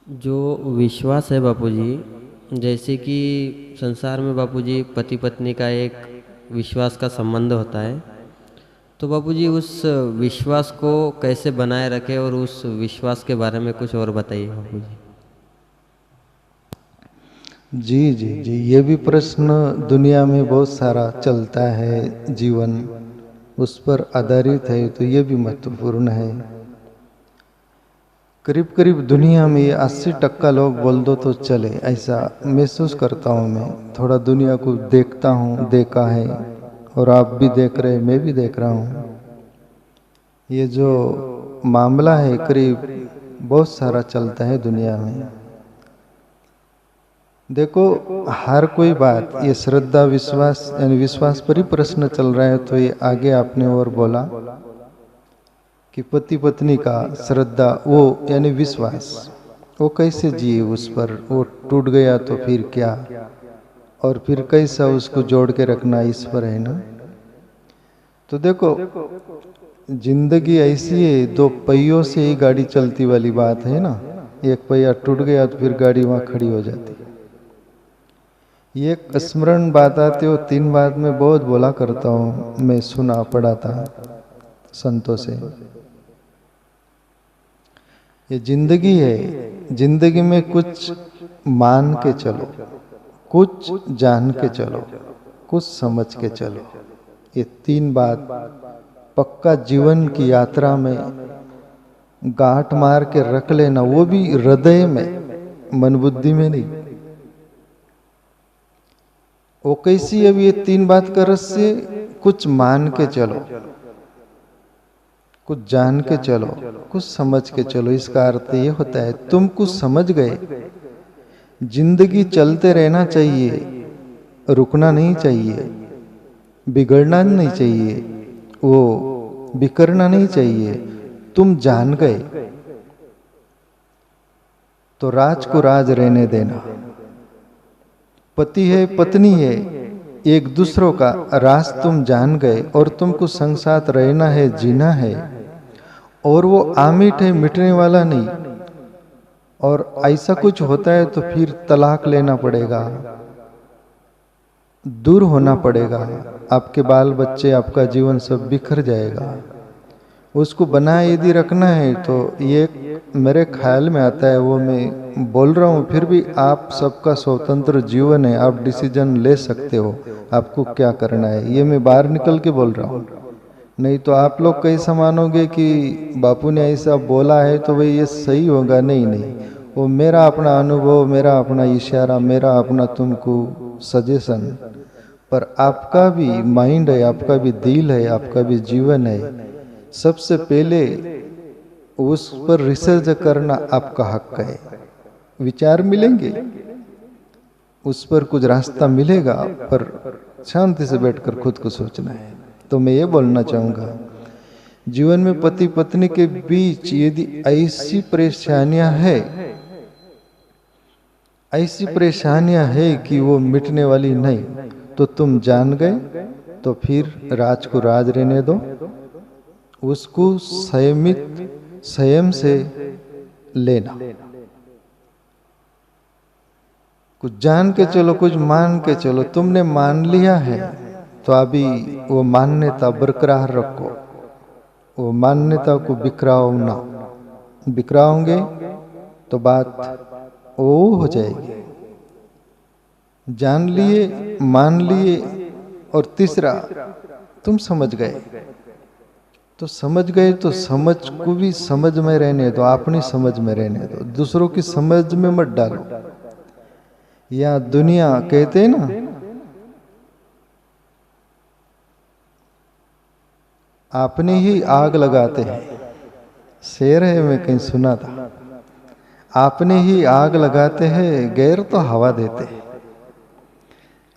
जो विश्वास है बापूजी, जैसे कि संसार में बापूजी पति पत्नी का एक विश्वास का संबंध होता है, तो बापूजी उस विश्वास को कैसे बनाए रखें और उस विश्वास के बारे में कुछ और बताइए बापूजी। जी जी जी, ये भी प्रश्न दुनिया में बहुत सारा चलता है, जीवन उस पर आधारित है, तो ये भी महत्वपूर्ण है। करीब करीब दुनिया में ये 80% लोग बोल दो तो चले, ऐसा महसूस करता हूँ। मैं थोड़ा दुनिया को देखता हूँ, देखा है, और आप भी देख रहे, मैं भी देख रहा हूँ। ये जो मामला है करीब बहुत सारा चलता है दुनिया में। देखो, हर कोई बात, ये श्रद्धा विश्वास यानी विश्वास पर ही प्रश्न चल रहा है, तो ये आगे आपने और बोला कि पति पत्नी का श्रद्धा वो यानी विश्वास, वो कैसे जिए उस पर, वो टूट गया तो फिर क्या, और फिर कैसा उसको जोड़ के रखना, इस पर है ना। तो देखो, जिंदगी ऐसी है, दो पहियों से ही गाड़ी चलती वाली बात है ना। एक पहिया टूट गया तो फिर गाड़ी वहां खड़ी हो जाती है। ये स्मरण बात आती हो, 3 बात मैं बहुत बोला करता हूँ, मैं सुना पड़ा था संतों से। ये जिंदगी है, जिंदगी में कुछ मान के चलो, कुछ जान के चलो, कुछ समझ के चलो। ये 3 बात पक्का जीवन की यात्रा में गांठ मार के रख लेना, वो भी हृदय में, मन बुद्धि में नहीं। वो कैसी, अब ये 3 बात का रहस्य, कुछ मान के चलो, कुछ जान के चलो, कुछ समझ के चलो। इसका अर्थ ये होता है, तुम कुछ समझ गए, जिंदगी चलते रहना चाहिए, रुकना नहीं चाहिए, बिगड़ना नहीं चाहिए, वो बिखरना नहीं चाहिए। तुम जान गए तो राज को राज रहने देना। पति है पत्नी है, एक दूसरों का राज तुम जान गए, और तुमको संग साथ रहना है, जीना है, और वो आमिट है, मिटने वाला नहीं। और ऐसा कुछ होता है तो फिर तलाक लेना पड़ेगा, दूर होना पड़ेगा, आपके बाल बच्चे, आपका जीवन सब बिखर जाएगा। उसको बनाए यदि रखना है तो ये मेरे ख्याल में आता है, वो मैं बोल रहा हूँ, फिर भी आप सबका स्वतंत्र जीवन है, आप डिसीजन ले सकते हो आपको क्या करना है। ये मैं बाहर निकल के बोल रहा हूँ, नहीं तो आप लोग कैसा मानोगे कि बापू ने ऐसा बोला है तो भाई ये सही होगा। नहीं नहीं, वो मेरा अपना अनुभव, मेरा अपना इशारा, मेरा अपना तुमको सजेशन। पर आपका भी माइंड है, आपका भी दिल है, आपका भी जीवन है। सबसे पहले उस पर रिसर्च करना आपका हक है। विचार मिलेंगे, उस पर कुछ रास्ता मिलेगा, पर शांति से बैठकर खुद को सोचना है। तो मैं ये बोलना चाहूंगा, जीवन में पति पत्नी के बीच यदि ऐसी परेशानियां है, ऐसी परेशानियां है कि वो मिटने वाली नहीं, तो तुम जान गए तो फिर राज को राज रहने दो। उसको संयमित, संयम से लेना। कुछ जान के चलो, कुछ मान के चलो। तुमने मान लिया है तो अभी वो मान्यता बरकरार रखो, वो मान्यता को बिखराओ ना। बिखराओगे तो बात वो हो जाएगी। जान लिए, मान लिए, और तीसरा तुम समझ गए। तो समझ गए तो समझ को भी समझ में रहने दो, अपनी समझ में रहने दो, दूसरों की समझ में मत डालो। या दुनिया कहते हैं ना, आपने ही आग लगाते हैं। शेर है, मैं कहीं सुना था। आपने ही आग लगाते हैं, गैर तो हवा देते हैं।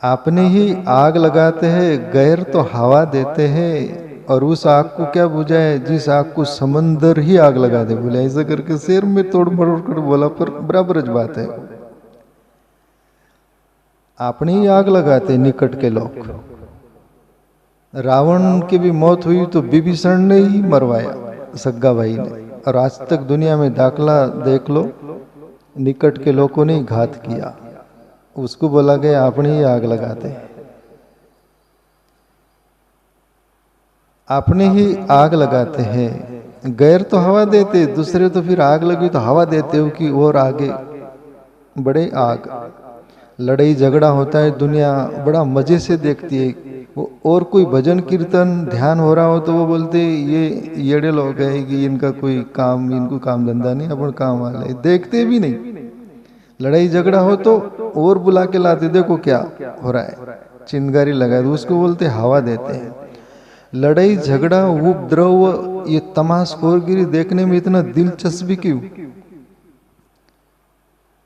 आपने ही आग लगाते हैं, गैर तो हवा देते हैं। और उस आग को क्या बुझाए, जिस आग को समंदर ही आग लगा दे। बोले ऐसा करके शेर में तोड़ मरोड़ कर बोला, पर बराबर बात है। आपने ही आग लगाते निकट के लोग। रावण की भी मौत हुई तो विभीषण ने ही मरवाया, सग्गा भाई ने। और आज तक दुनिया में दाखला देख लो, निकट के लोगों ने ही घात किया, उसको बोला गया अपनी ही आग लगाते, अपने ही आग लगाते हैं। गैर तो हवा देते, दूसरे तो फिर आग लगी तो हवा देते हो कि और आगे बड़े आग। लड़ाई झगड़ा होता है, दुनिया बड़ा मजे से देखती है वो। और कोई भजन कीर्तन ध्यान हो रहा हो तो वो बोलते ये येड़े लोग हैं कि इनका कोई काम, इनको काम धंधा नहीं, अपन काम वाले, देखते भी नहीं। लड़ाई झगड़ा हो तो और बुला के लाते, देखो क्या हो रहा है, चिंगारी लगा दो, उसको बोलते हवा देते हैं। लड़ाई झगड़ा उपद्रव ये तमाशखोरगिरी देखने में इतना दिलचस्पी क्यों?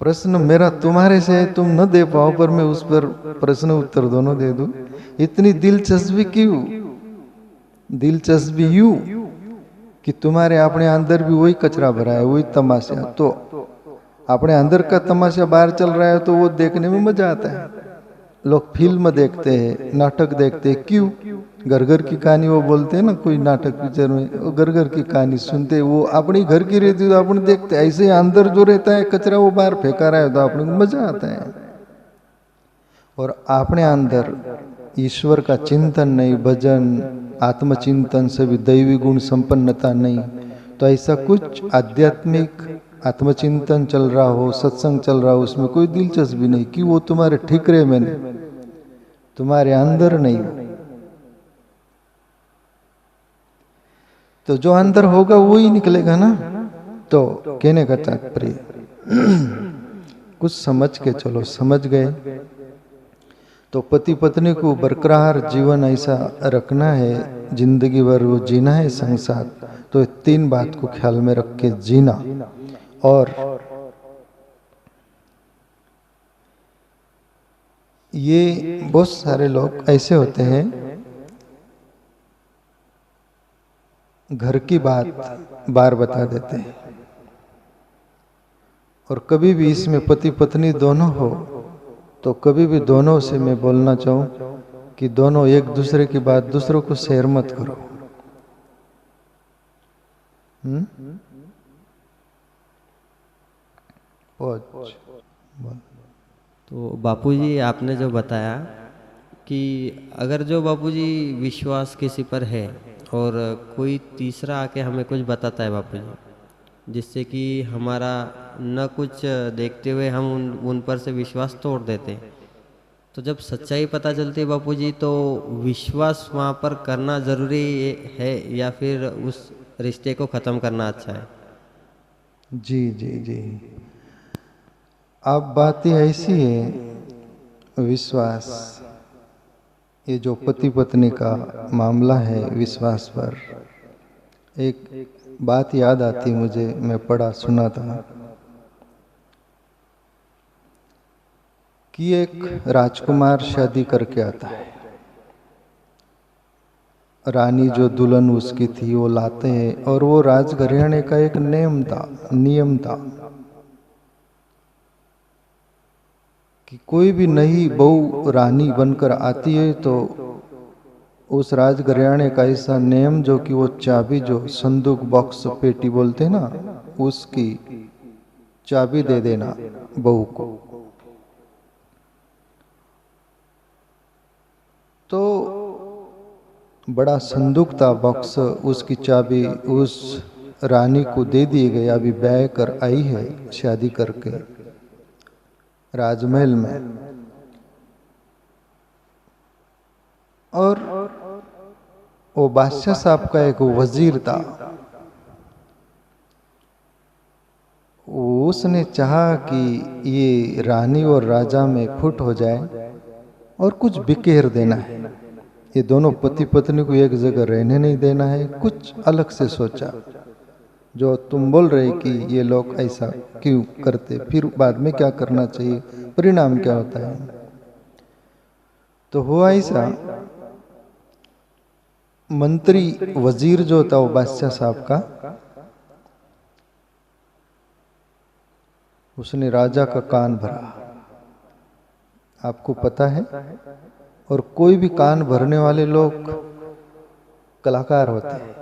प्रश्न मेरा तुम्हारे से है, तुम न दे पाओ पर मैं उस पर प्रश्न उत्तर दोनों दे दूं। इतनी दिलचस्पी क्यों? दिलचस्पी यूं कि तुम्हारे अपने अंदर भी वही कचरा भरा है, वही तमाशा। तो अपने अंदर का तमाशा बाहर चल रहा है तो वो देखने में मजा आता है। लोग फिल्म देखते हैं, नाटक देखते हैं, क्यों? घर घर की कहानी वो बोलते हैं ना, कोई नाटक पिक्चर में वो घर घर की कहानी सुनते, वो अपनी घर की रहती तो अपन देखते। ऐसे अंदर जो रहता है कचरा वो बाहर फेंका रहा है तो अपने को मजा आता है। और अपने अंदर ईश्वर का चिंतन नहीं, भजन आत्मचिंतन से भी दैवी गुण संपन्नता नहीं, तो ऐसा कुछ आध्यात्मिक आत्मचिंतन चल रहा हो, सत्संग चल रहा हो, उसमें कोई दिलचस्पी नहीं कि वो तुम्हारे ठिकरे में नहीं, तुम्हारे अंदर नहीं। तो जो अंदर होगा वो ही निकलेगा ना। तो कहने का तात्पर्य कुछ समझ के चलो, समझ गए तो पति पत्नी को बरकरार जीवन ऐसा रखना है, जिंदगी भर वो जीना है संसार, तो 3 बात को ख्याल में रख के जीना। और ये बहुत सारे लोग ऐसे होते हैं, घर की बात बार बता देते हैं, और कभी भी इसमें पति पत्नी दोनों हो तो कभी भी दोनों से मैं बोलना चाहूं कि दोनों एक दूसरे की बात दूसरों को शेयर मत करो। तो बापूजी आपने जो बताया कि अगर जो बापूजी विश्वास किसी पर है और कोई तीसरा आके हमें कुछ बताता है बापूजी, जिससे कि हमारा न कुछ देखते हुए हम उन पर से विश्वास तोड़ देते हैं, तो जब सच्चाई पता चलती है बापूजी तो विश्वास वहाँ पर करना ज़रूरी है या फिर उस रिश्ते को ख़त्म करना अच्छा है? जी जी जी, अब बात ही ऐसी है, विश्वास, ये जो पति पत्नी का मामला है, विश्वास पर एक बात याद आती मुझे, मैं पढ़ा सुना था कि एक राजकुमार शादी करके आता है, रानी जो दुल्हन उसकी थी वो लाते हैं, और वो राजघराने का एक नियम था कि कोई भी नई बहू रानी बनकर आती है तो उस राजघराने का ऐसा नियम जो कि वो चाबी, जो संदूक बॉक्स पेटी बोलते हैं ना, उसकी चाबी दे देना बहू को। तो बड़ा संदूक था बॉक्स, उसकी चाबी उस रानी को दे दी गई। अभी ब्याह कर आई है शादी करके राजमहल में, और वो बादशाह साहब का एक वजीर था, उसने चाहा कि ये रानी और राजा में फुट हो जाए और कुछ बिखेर देना है, ये दोनों पति पत्नी को एक जगह रहने नहीं देना है, कुछ अलग से सोचा। जो तुम बोल रहे कि ये लोग ऐसा क्यों करते, फिर बाद में क्या करना चाहिए, परिणाम क्या होता है। तो हुआ ऐसा, मंत्री वजीर जो था वो बादशाह साहब का, उसने राजा का कान भरा, आपको पता है, और कोई भी कान भरने वाले लोग कलाकार होते हैं,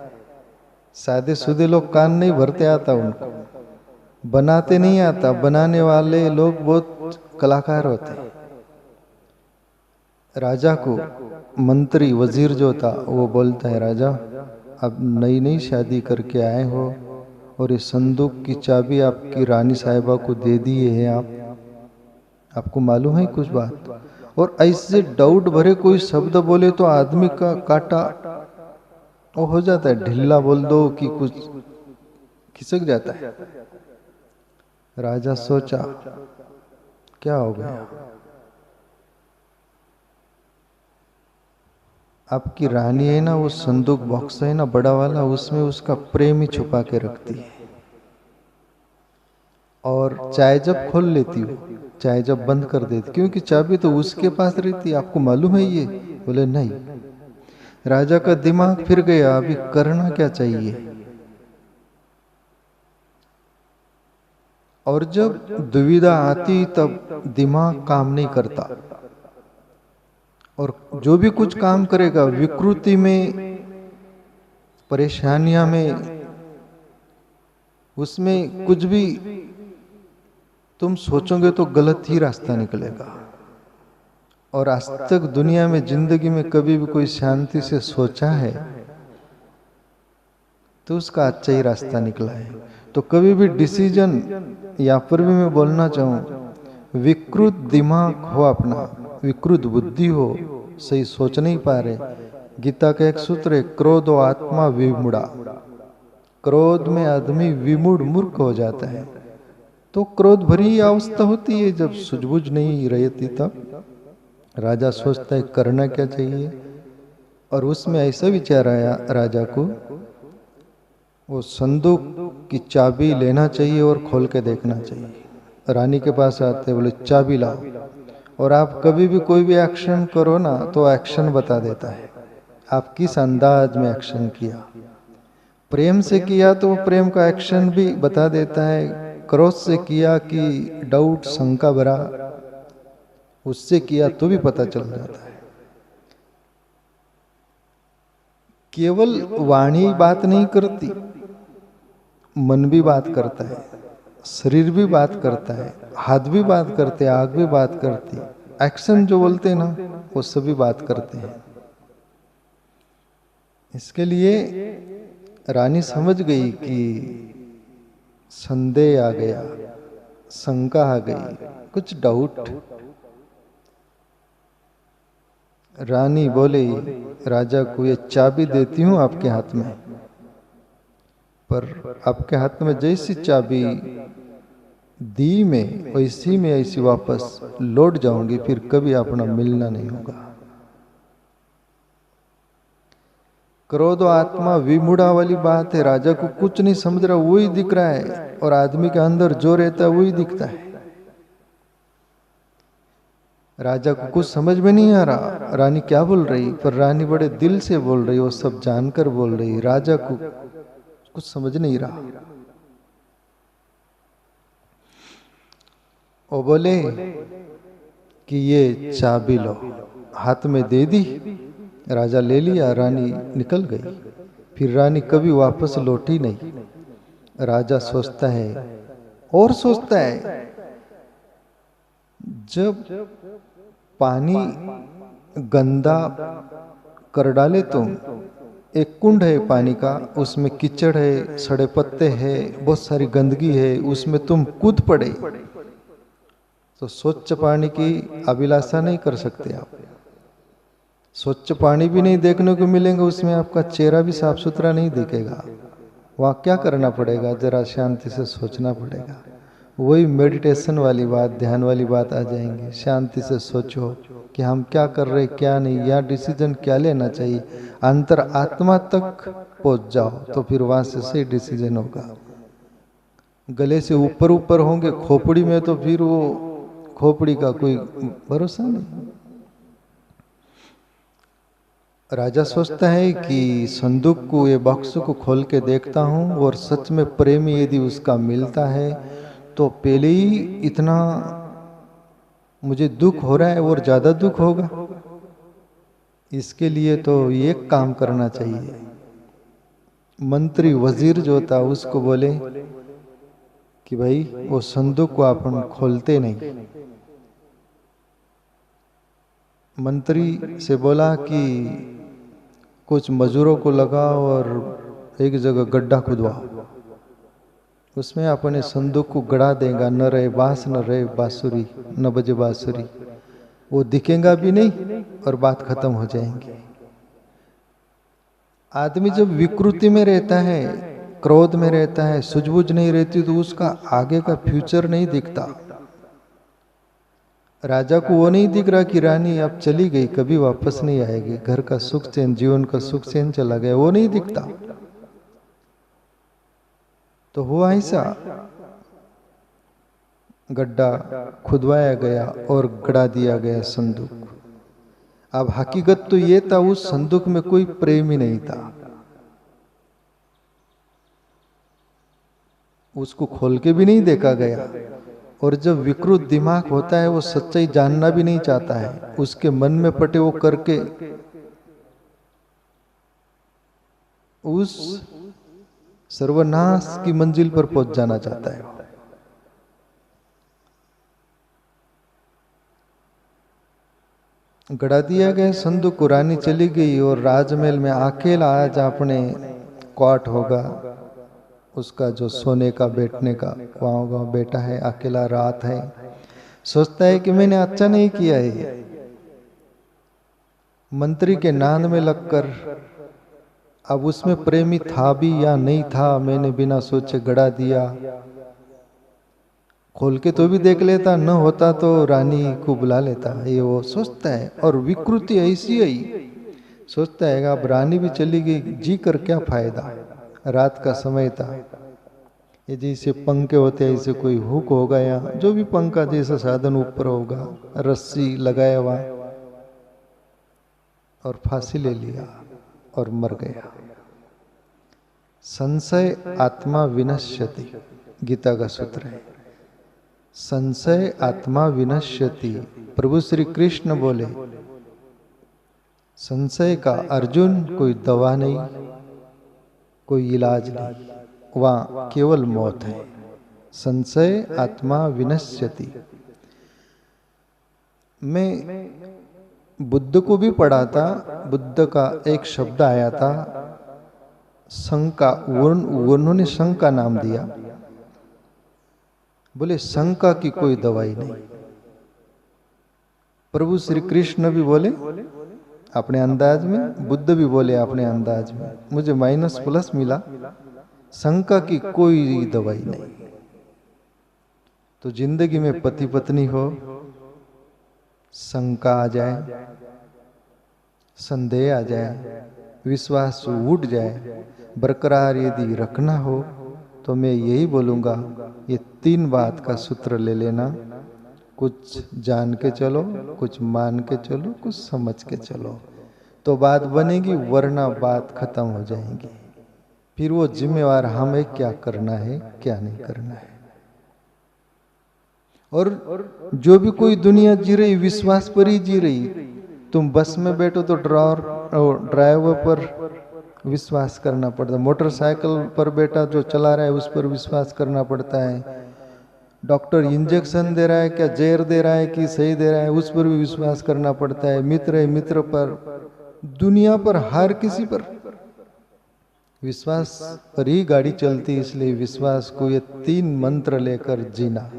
सादे सुदे लोग कान नहीं भरते आता उनको, बनाते नहीं आता, बनाने वाले लोग बहुत कलाकार होते हैं। राजा को मंत्री वजीर जो था वो बोलता है, राजा अब नई नई शादी करके आए हो और इस संदूक की चाबी आपकी रानी साहिबा को दे दिए है, आपको मालूम है कुछ बात? और ऐसे डाउट भरे कोई शब्द बोले तो आदमी का काटा वो हो जाता है, ढिल्ला बोल दो कि कुछ खिसक जाता है। राजा सोचा क्या हो गया, आपकी रानी है ना, वो संदूक बॉक्स है ना बड़ा वाला, उसमें उसका प्रेम ही छुपा के रखती है, और चाय जब खोल लेती हो, चाय जब बंद कर देती, क्योंकि चाबी तो उसके पास रहती है, आपको मालूम है ये? बोले नहीं। राजा का दिमाग फिर गया, अभी करना क्या चाहिए? और जब दुविधा आती तब दिमाग काम नहीं करता, और जो भी कुछ काम करेगा विकृति में, परेशानियां में, उसमें कुछ भी तुम सोचोगे तो गलत ही रास्ता निकलेगा। और आज तक दुनिया में जिंदगी में कभी भी कोई शांति से सोचा है तो उसका अच्छा ही रास्ता निकला है। तो कभी भी डिसीजन, या फिर भी मैं बोलना चाहूं, विकृत दिमाग हो अपना, विकृत बुद्धि हो, सही सोच नहीं पा रहे। गीता का एक सूत्र है, क्रोध आत्मा विमूढ़ा। क्रोध में आदमी विमूढ़ मूर्ख हो जाता है। तो क्रोध भरी अवस्था होती है जब सूझबूझ नहीं रहती, तब राजा सोचता है करना क्या चाहिए। और उसमें ऐसा विचार आया राजा को, वो संदूक की चाबी लेना चाहिए और खोल के देखना चाहिए। रानी के पास आते, बोले चाबी लाओ, और आप कभी भी कोई भी एक्शन करो ना तो एक्शन बता देता है, आप किस अंदाज में एक्शन किया। प्रेम से किया तो वो प्रेम का एक्शन भी बता देता है, क्रोध से किया कि डाउट शंका भरा, उससे किया तो भी पता चल जाता है। केवल वाणी बात नहीं करती, मन भी बात करता है, शरीर भी बात करता है, हाथ भी बात करते हैं, आंख भी बात करती है, एक्शन जो बोलते हैं ना वो सभी बात करते हैं। इसके लिए रानी समझ गई कि संदेह आ गया, शंका आ गई, कुछ डाउट। रानी बोली राजा को, ये चाबी देती हूं आपके हाथ में, पर आपके हाथ में जैसी चाबी दी में वैसी में ऐसी वापस लौट जाऊंगी, फिर कभी अपना मिलना नहीं होगा। क्रोध आत्मा विमूढ़ा वाली बात है, राजा को कुछ नहीं समझ रहा, वही दिख रहा है, और आदमी के अंदर जो रहता है वही दिखता है। राजा को कुछ समझ में नहीं आ रहा रानी क्या बोल रही, पर रानी बड़े दिल से बोल रही, वो सब जानकर बोल रही, राजा को कुछ समझ नहीं रहा। वो बोले कि ये चाबी लो, हाथ में दे दी, राजा ले लिया, रानी निकल गई। फिर रानी कभी वापस लौटी नहीं। राजा सोचता है और सोचता है, जब पानी गंदा कर डाले तो एक कुंड है पानी का, उसमें कीचड़ है, सड़े पत्ते हैं, बहुत सारी गंदगी है, उसमें तुम कूद पड़े तो स्वच्छ पानी की अभिलाषा नहीं कर सकते आप। स्वच्छ पानी भी नहीं देखने को मिलेंगे, उसमें आपका चेहरा भी साफ सुथरा नहीं दिखेगा। वहाँ क्या करना पड़ेगा, जरा शांति से सोचना पड़ेगा। वही मेडिटेशन वाली बात, ध्यान वाली बात आ जाएंगी। शांति से सोचो कि हम क्या कर रहे क्या नहीं, या डिसीजन क्या लेना चाहिए, अंतर आत्मा तक पहुंच जाओ तो फिर वहां से सही डिसीजन होगा। गले से ऊपर ऊपर होंगे, खोपड़ी में तो फिर वो खोपड़ी का कोई भरोसा नहीं। राजा सोचता है कि संदूक को, ये बॉक्स को खोल के देखता हूँ और सच में प्रेमी यदि उसका मिलता है तो पहले ही इतना मुझे दुख हो रहा है और ज्यादा दुख होगा। इसके लिए तो एक काम करना चाहिए। मंत्री वजीर जो था उसको बोले कि भाई वो संदूक को अपन खोलते नहीं। मंत्री से बोला कि कुछ मजदूरों को लगाओ और एक जगह गड्ढा खुदवाओ, उसमें अपने संदूक को गड़ा देगा, न रहे बांस न रहे बांसुरी, न बजे बांसुरी, वो दिखेगा भी नहीं और बात खत्म हो जाएंगी। आदमी जब विकृति में रहता है, क्रोध में रहता है, सूझबूझ नहीं रहती, तो उसका आगे का फ्यूचर नहीं दिखता। राजा को वो नहीं दिख रहा कि रानी अब चली गई, कभी वापस नहीं आएगी, घर का सुख चैन, जीवन का सुख चैन चला गया, वो नहीं दिखता। तो हुआ ऐसा, गड्ढा खुदवाया गया और गड़ा दिया गया संदूक। अब हकीकत तो ये था, उस संदूक में कोई प्रेम ही नहीं था। उसको खोल के भी नहीं देखा गया। और जब विकृत दिमाग होता है, वो सच्चाई जानना भी नहीं चाहता है, उसके मन में पटे वो करके उस सर्वनाश की मंजिल पर पहुंच जाना चाहता है। गड़ा दिया गया संदूक को, रानी चली गई और राजमहल में अकेला आज अपने क्वार्ट होगा, उसका जो सोने का बैठने का वहां होगा, बेटा है, अकेला रात है, सोचता है कि मैंने अच्छा नहीं किया है। मंत्री के नाम में लगकर, अब उसमें प्रेमी था भी या नहीं था, मैंने बिना सोचे गड़ा दिया। खोल के तो भी देख लेता, न होता तो रानी को बुला लेता, ये वो सोचता है। और विकृति ऐसी आई, सोचता है अब रानी भी चली गई, जी कर क्या फायदा। रात का समय था, ये जैसे पंखे होते हैं, ऐसे कोई हुक होगा या जो भी पंखा जैसा साधन ऊपर होगा, रस्सी लगाया हुआ और फांसी ले लिया और मर गया। संशय आत्मा विनश्यति, गीता का सूत्र है। संशय आत्मा विनश्यति, प्रभु श्री कृष्ण बोले संशय का अर्जुन कोई दवा नहीं, कोई इलाज नहीं, वहां केवल मौत है। संशय आत्मा विनश्यति। मैं बुद्ध को भी पढ़ा था, बुद्ध का एक शब्द आया था शंका, उन्होंने शंका नाम दिया, बोले शंका की कोई दवाई नहीं। प्रभु श्री कृष्ण भी बोले अपने अंदाज में, बुद्ध भी बोले अपने अंदाज में, मुझे माइनस प्लस मिला, शंका की कोई दवाई नहीं। तो जिंदगी में पति पत्नी हो, शंका आ जाए, संदेह आ जाए, विश्वास उठ जाए, बरकरार यदि रखना हो, तो मैं यही बोलूंगा, ये 3 बात का सूत्र ले लेना। कुछ जान के चलो, कुछ मान के चलो, कुछ समझ के चलो, तो बात बनेगी, वरना बात खत्म हो जाएगी। फिर वो जिम्मेवार हमें क्या करना है, क्या नहीं करना है। और जो भी कोई दुनिया जी रही, विश्वास पर ही जी रही। तुम बस में बैठो तो ड्राइवर पर विश्वास करना पड़ता है, मोटरसाइकिल पर बैठा जो चला रहा है उस पर विश्वास करना पड़ता है, डॉक्टर इंजेक्शन दे रहा है क्या, जहर दे रहा है कि सही दे रहा है, उस पर भी विश्वास करना पड़ता है, मित्र है मित्र पर, दुनिया पर हर किसी पर विश्वास पर ही गाड़ी चलती। इसलिए विश्वास को ये 3 मंत्र लेकर जीना।